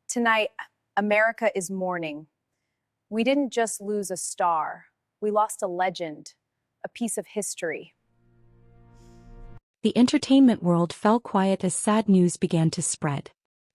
Tonight, America is mourning. We didn't just lose a star, we lost a legend, a piece of history. The entertainment world fell quiet as sad news began to spread.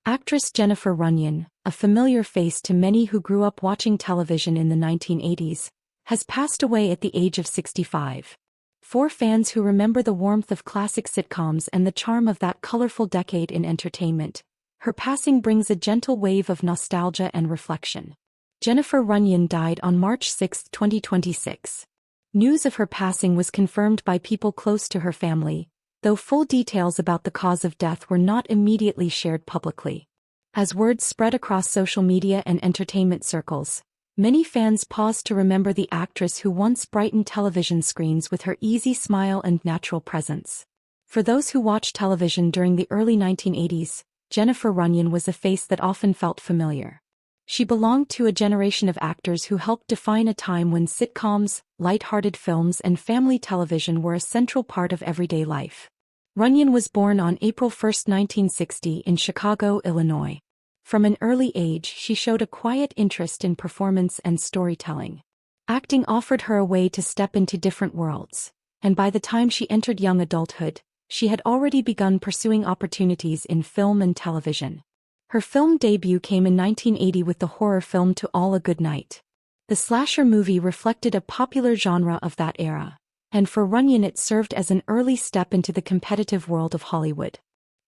Actress Jennifer Runyon, a familiar face to many who grew up watching television in the 1980s, has passed away at the age of 65. For fans who remember the warmth of classic sitcoms and the charm of that colorful decade in entertainment, her passing brings a gentle wave of nostalgia and reflection. Jennifer Runyon died on March 6, 2026. News of her passing was confirmed by people close to her family, though full details about the cause of death were not immediately shared publicly. As word spread across social media and entertainment circles, many fans paused to remember the actress who once brightened television screens with her easy smile and natural presence. For those who watched television during the early 1980s, Jennifer Runyon was a face that often felt familiar. She belonged to a generation of actors who helped define a time when sitcoms, light-hearted films and family television were a central part of everyday life. Runyon was born on April 1, 1960 in Chicago, Illinois. From an early age she showed a quiet interest in performance and storytelling. Acting offered her a way to step into different worlds, and by the time she entered young adulthood, she had already begun pursuing opportunities in film and television. Her film debut came in 1980 with the horror film To All a Good Night. The slasher movie reflected a popular genre of that era, and for Runyon it served as an early step into the competitive world of Hollywood.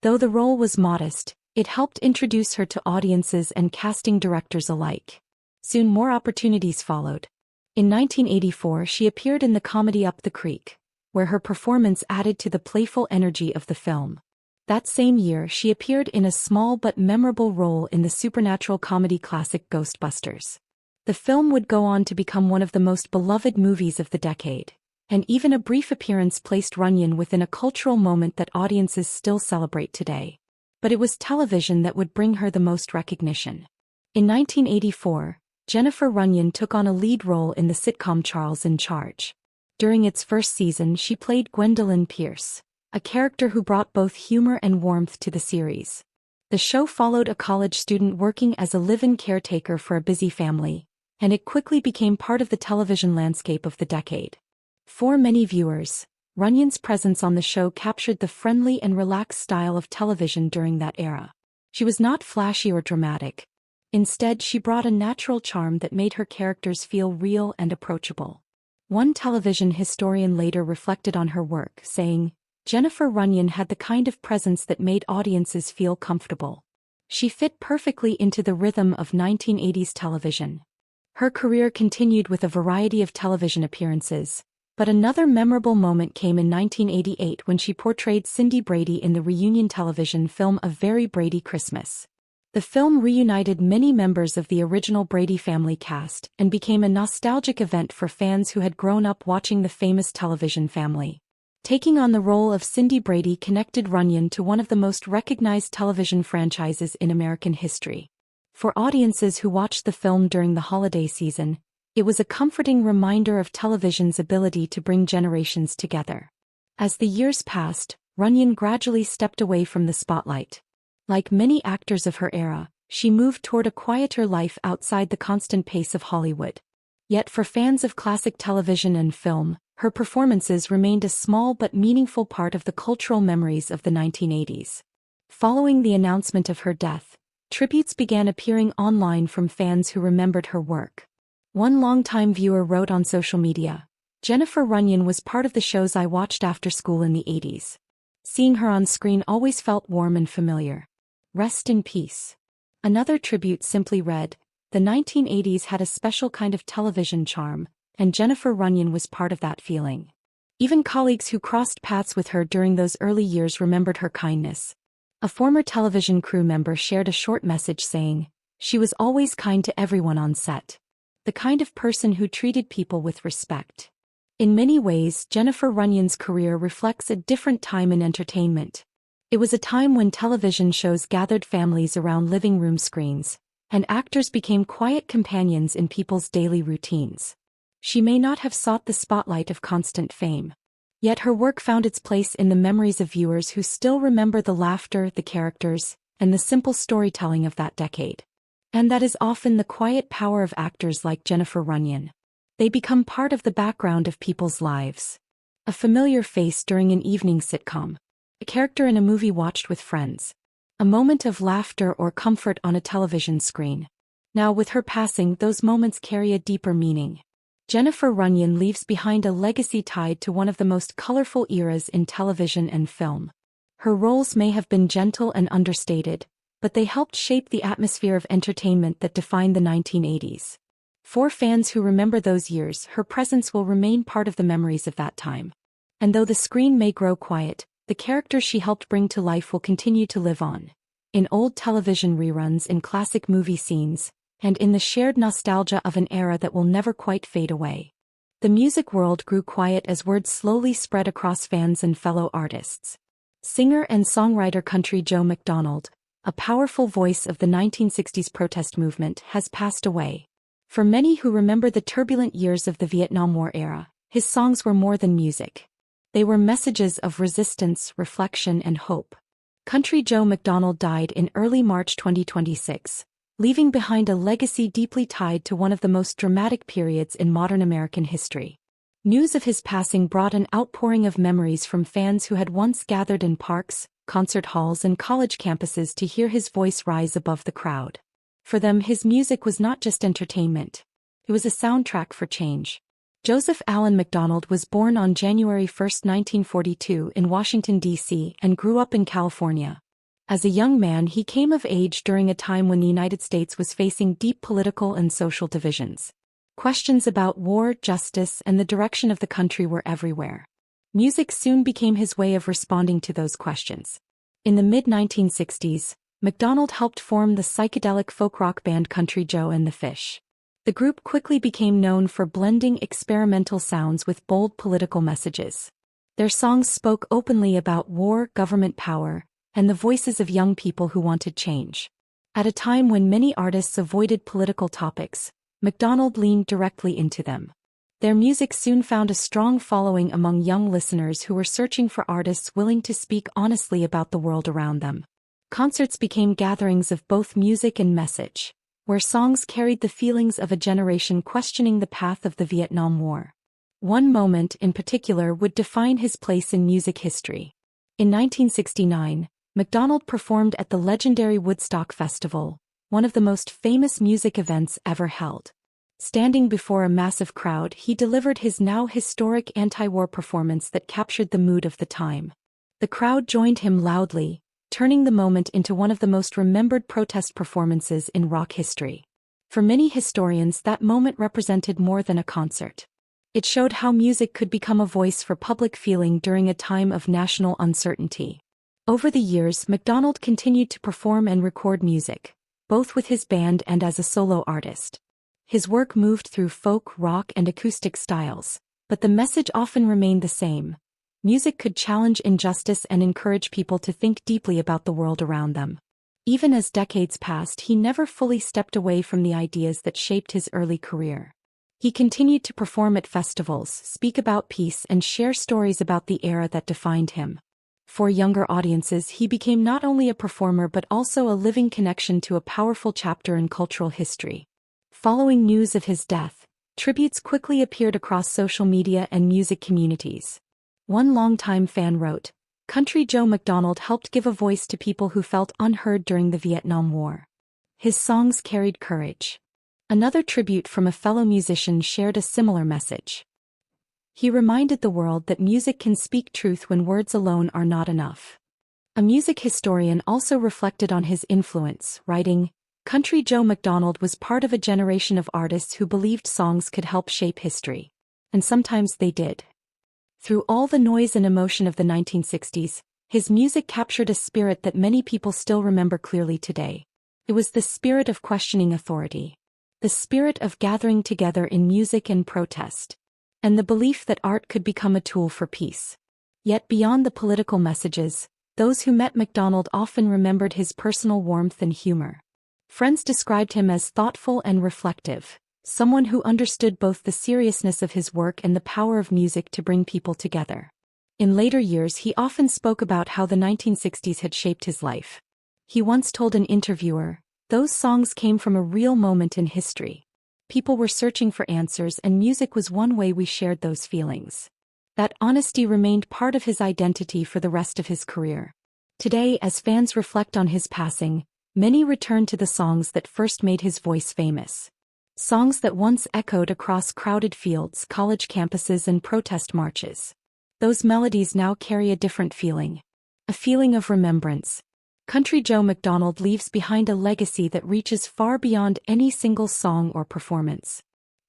Though the role was modest, it helped introduce her to audiences and casting directors alike. Soon more opportunities followed. In 1984 she appeared in the comedy Up the Creek, where her performance added to the playful energy of the film. That same year she appeared in a small but memorable role in the supernatural comedy classic Ghostbusters. The film would go on to become one of the most beloved movies of the decade, and even a brief appearance placed Runyon within a cultural moment that audiences still celebrate today. But it was television that would bring her the most recognition. In 1984, Jennifer Runyon took on a lead role in the sitcom Charles in Charge. During its first season she played Gwendolyn Pierce, a character who brought both humor and warmth to the series. The show followed a college student working as a live-in caretaker for a busy family, and it quickly became part of the television landscape of the decade. For many viewers, Runyon's presence on the show captured the friendly and relaxed style of television during that era. She was not flashy or dramatic. Instead, she brought a natural charm that made her characters feel real and approachable. One television historian later reflected on her work, saying, "Jennifer Runyon had the kind of presence that made audiences feel comfortable. She fit perfectly into the rhythm of 1980s television." Her career continued with a variety of television appearances, but another memorable moment came in 1988 when she portrayed Cindy Brady in the reunion television film A Very Brady Christmas. The film reunited many members of the original Brady family cast and became a nostalgic event for fans who had grown up watching the famous television family. Taking on the role of Cindy Brady connected Runyon to one of the most recognized television franchises in American history. For audiences who watched the film during the holiday season, it was a comforting reminder of television's ability to bring generations together. As the years passed, Runyon gradually stepped away from the spotlight. Like many actors of her era, she moved toward a quieter life outside the constant pace of Hollywood. Yet for fans of classic television and film, her performances remained a small but meaningful part of the cultural memories of the 1980s. Following the announcement of her death, tributes began appearing online from fans who remembered her work. One longtime viewer wrote on social media, "Jennifer Runyon was part of the shows I watched after school in the 80s. Seeing her on screen always felt warm and familiar. Rest in peace." Another tribute simply read, "The 1980s had a special kind of television charm, and Jennifer Runyon was part of that feeling." Even colleagues who crossed paths with her during those early years remembered her kindness. A former television crew member shared a short message saying, "She was always kind to everyone on set. The kind of person who treated people with respect." In many ways, Jennifer Runyon's career reflects a different time in entertainment. It was a time when television shows gathered families around living room screens, and actors became quiet companions in people's daily routines. She may not have sought the spotlight of constant fame, yet her work found its place in the memories of viewers who still remember the laughter, the characters, and the simple storytelling of that decade. And that is often the quiet power of actors like Jennifer Runyon. They become part of the background of people's lives. A familiar face during an evening sitcom. A character in a movie watched with friends. A moment of laughter or comfort on a television screen. Now with her passing, those moments carry a deeper meaning. Jennifer Runyon leaves behind a legacy tied to one of the most colorful eras in television and film. Her roles may have been gentle and understated, but they helped shape the atmosphere of entertainment that defined the 1980s. For fans who remember those years, her presence will remain part of the memories of that time. And though the screen may grow quiet, the characters she helped bring to life will continue to live on. In old television reruns, in classic movie scenes, and in the shared nostalgia of an era that will never quite fade away. The music world grew quiet as word slowly spread across fans and fellow artists. Singer and songwriter country Joe McDonald, a powerful voice of the 1960s protest movement, has passed away. For many who remember the turbulent years of the Vietnam War era, his songs were more than music. They were messages of resistance, reflection, and hope. Country Joe McDonald died in early March 2026, leaving behind a legacy deeply tied to one of the most dramatic periods in modern American history. News of his passing brought an outpouring of memories from fans who had once gathered in parks, concert halls, and college campuses to hear his voice rise above the crowd. For them, his music was not just entertainment. It was a soundtrack for change. Joseph Allen McDonald was born on January 1, 1942 in Washington, D.C. and grew up in California. As a young man, he came of age during a time when the United States was facing deep political and social divisions. Questions about war, justice, and the direction of the country were everywhere. Music soon became his way of responding to those questions. In the mid-1960s, McDonald helped form the psychedelic folk rock band Country Joe and the Fish. The group quickly became known for blending experimental sounds with bold political messages. Their songs spoke openly about war, government power, and the voices of young people who wanted change. At a time when many artists avoided political topics, McDonald leaned directly into them. Their music soon found a strong following among young listeners who were searching for artists willing to speak honestly about the world around them. Concerts became gatherings of both music and message, where songs carried the feelings of a generation questioning the path of the Vietnam War. One moment in particular would define his place in music history. In 1969, McDonald performed at the legendary Woodstock Festival, one of the most famous music events ever held. Standing before a massive crowd, he delivered his now historic anti-war performance that captured the mood of the time. The crowd joined him loudly, turning the moment into one of the most remembered protest performances in rock history. For many historians, that moment represented more than a concert. It showed how music could become a voice for public feeling during a time of national uncertainty. Over the years, McDonald continued to perform and record music, both with his band and as a solo artist. His work moved through folk, rock, and acoustic styles, but the message often remained the same. Music could challenge injustice and encourage people to think deeply about the world around them. Even as decades passed, he never fully stepped away from the ideas that shaped his early career. He continued to perform at festivals, speak about peace, and share stories about the era that defined him. For younger audiences, he became not only a performer but also a living connection to a powerful chapter in cultural history. Following news of his death, tributes quickly appeared across social media and music communities. One longtime fan wrote, "Country Joe McDonald helped give a voice to people who felt unheard during the Vietnam War. His songs carried courage." Another tribute from a fellow musician shared a similar message. He reminded the world that music can speak truth when words alone are not enough. A music historian also reflected on his influence, writing, "Country Joe McDonald was part of a generation of artists who believed songs could help shape history. And sometimes they did." Through all the noise and emotion of the 1960s, his music captured a spirit that many people still remember clearly today. It was the spirit of questioning authority. The spirit of gathering together in music and protest. And the belief that art could become a tool for peace. Yet beyond the political messages, those who met McDonald often remembered his personal warmth and humor. Friends described him as thoughtful and reflective, someone who understood both the seriousness of his work and the power of music to bring people together. In later years, he often spoke about how the 1960s had shaped his life. He once told an interviewer, Those songs came from a real moment in history. People were searching for answers, and music was one way we shared those feelings. That honesty remained part of his identity for the rest of his career. Today, as fans reflect on his passing, many return to the songs that first made his voice famous. Songs that once echoed across crowded fields, college campuses, and protest marches. Those melodies now carry a different feeling. A feeling of remembrance. Country Joe McDonald leaves behind a legacy that reaches far beyond any single song or performance.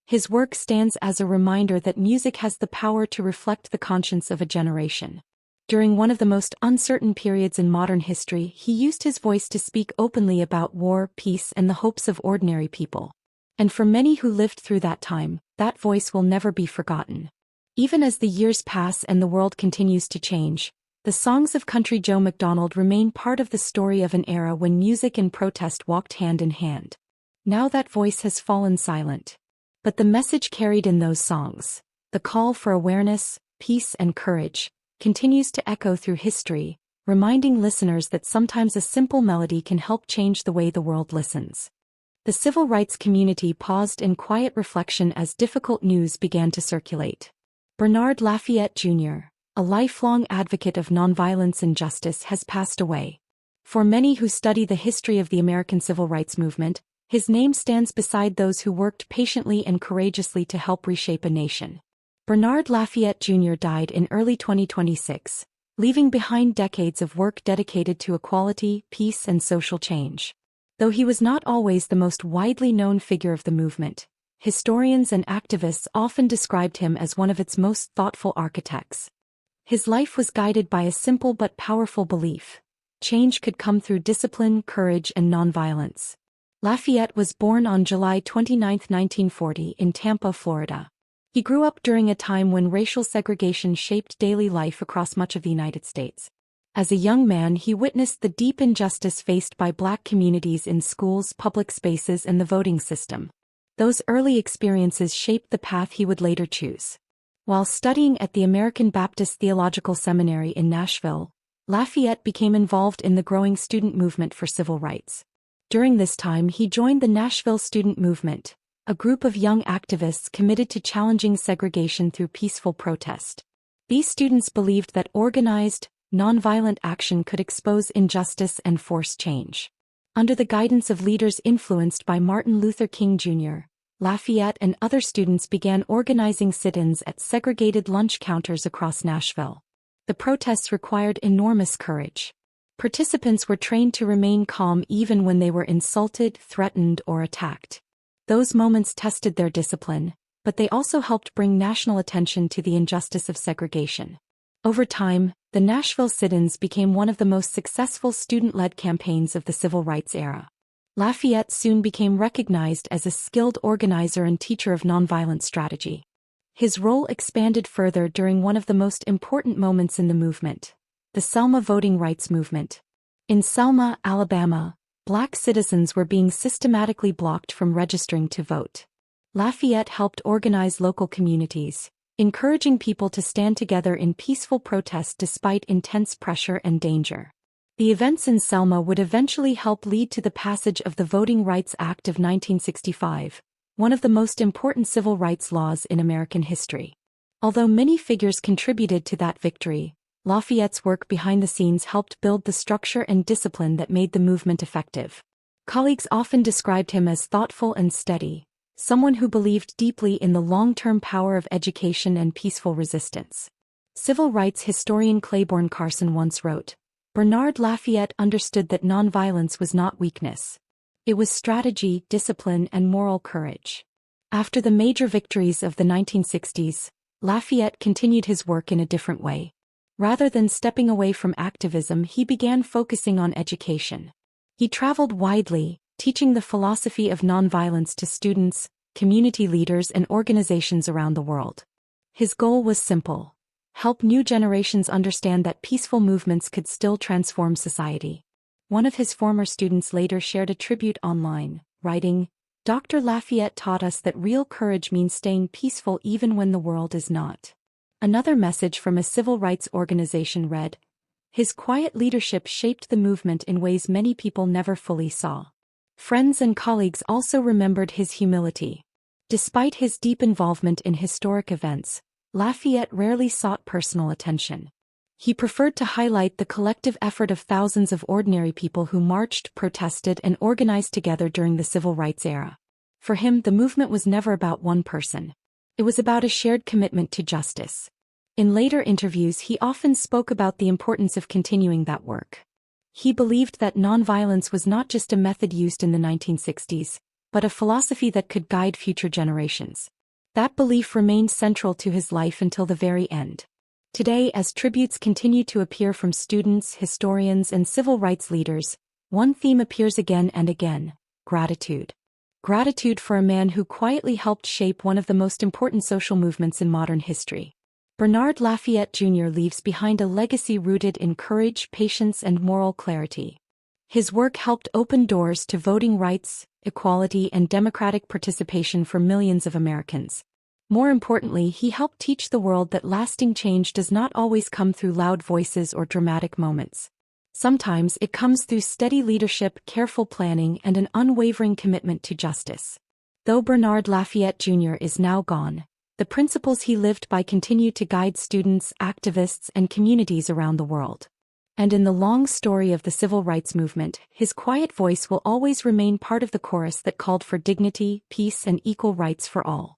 His work stands as a reminder that music has the power to reflect the conscience of a generation. During one of the most uncertain periods in modern history, he used his voice to speak openly about war, peace, and the hopes of ordinary people. And for many who lived through that time, that voice will never be forgotten. Even as the years pass and the world continues to change, the songs of Country Joe McDonald remain part of the story of an era when music and protest walked hand in hand. Now that voice has fallen silent. But the message carried in those songs, the call for awareness, peace, and courage, continues to echo through history, reminding listeners that sometimes a simple melody can help change the way the world listens. The civil rights community paused in quiet reflection as difficult news began to circulate. Bernard Lafayette Jr., a lifelong advocate of nonviolence and justice, has passed away. For many who study the history of the American civil rights movement, his name stands beside those who worked patiently and courageously to help reshape a nation. Bernard Lafayette Jr. died in early 2026, leaving behind decades of work dedicated to equality, peace, and social change. Though he was not always the most widely known figure of the movement, historians and activists often described him as one of its most thoughtful architects. His life was guided by a simple but powerful belief: change could come through discipline, courage, and nonviolence. Lafayette was born on July 29, 1940, in Tampa, Florida. He grew up during a time when racial segregation shaped daily life across much of the United States. As a young man, he witnessed the deep injustice faced by Black communities in schools, public spaces, and the voting system. Those early experiences shaped the path he would later choose. While studying at the American Baptist Theological Seminary in Nashville, Lafayette became involved in the growing student movement for civil rights. During this time, he joined the Nashville Student Movement, a group of young activists committed to challenging segregation through peaceful protest. These students believed that organized, nonviolent action could expose injustice and force change. Under the guidance of leaders influenced by Martin Luther King Jr., Lafayette and other students began organizing sit-ins at segregated lunch counters across Nashville. The protests required enormous courage. Participants were trained to remain calm even when they were insulted, threatened, or attacked. Those moments tested their discipline, but they also helped bring national attention to the injustice of segregation. Over time, the Nashville sit-ins became one of the most successful student-led campaigns of the civil rights era. Lafayette soon became recognized as a skilled organizer and teacher of nonviolent strategy. His role expanded further during one of the most important moments in the movement: the Selma voting rights movement. In Selma, Alabama, Black citizens were being systematically blocked from registering to vote. Lafayette helped organize local communities, encouraging people to stand together in peaceful protest despite intense pressure and danger. The events in Selma would eventually help lead to the passage of the Voting Rights Act of 1965, one of the most important civil rights laws in American history. Although many figures contributed to that victory, Lafayette's work behind the scenes helped build the structure and discipline that made the movement effective. Colleagues often described him as thoughtful and steady, someone who believed deeply in the long-term power of education and peaceful resistance. Civil rights historian Claiborne Carson once wrote, "Bernard Lafayette understood that nonviolence was not weakness. It was strategy, discipline, and moral courage." After the major victories of the 1960s, Lafayette continued his work in a different way. Rather than stepping away from activism, he began focusing on education. He traveled widely, teaching the philosophy of nonviolence to students, community leaders, and organizations around the world. His goal was simple: help new generations understand that peaceful movements could still transform society. One of his former students later shared a tribute online, writing, "Dr. Lafayette taught us that real courage means staying peaceful even when the world is not." Another message from a civil rights organization read, "His quiet leadership shaped the movement in ways many people never fully saw." Friends and colleagues also remembered his humility. Despite his deep involvement in historic events, Lafayette rarely sought personal attention. He preferred to highlight the collective effort of thousands of ordinary people who marched, protested, and organized together during the civil rights era. For him, the movement was never about one person. It was about a shared commitment to justice. In later interviews, he often spoke about the importance of continuing that work. He believed that nonviolence was not just a method used in the 1960s, but a philosophy that could guide future generations. That belief remained central to his life until the very end. Today, as tributes continue to appear from students, historians, and civil rights leaders, one theme appears again and again: gratitude. Gratitude for a man who quietly helped shape one of the most important social movements in modern history. Bernard Lafayette Jr. leaves behind a legacy rooted in courage, patience, and moral clarity. His work helped open doors to voting rights, equality, and democratic participation for millions of Americans. More importantly, he helped teach the world that lasting change does not always come through loud voices or dramatic moments. Sometimes it comes through steady leadership, careful planning, and an unwavering commitment to justice. Though Bernard Lafayette Jr. is now gone, the principles he lived by continue to guide students, activists, and communities around the world. And in the long story of the civil rights movement, his quiet voice will always remain part of the chorus that called for dignity, peace, and equal rights for all.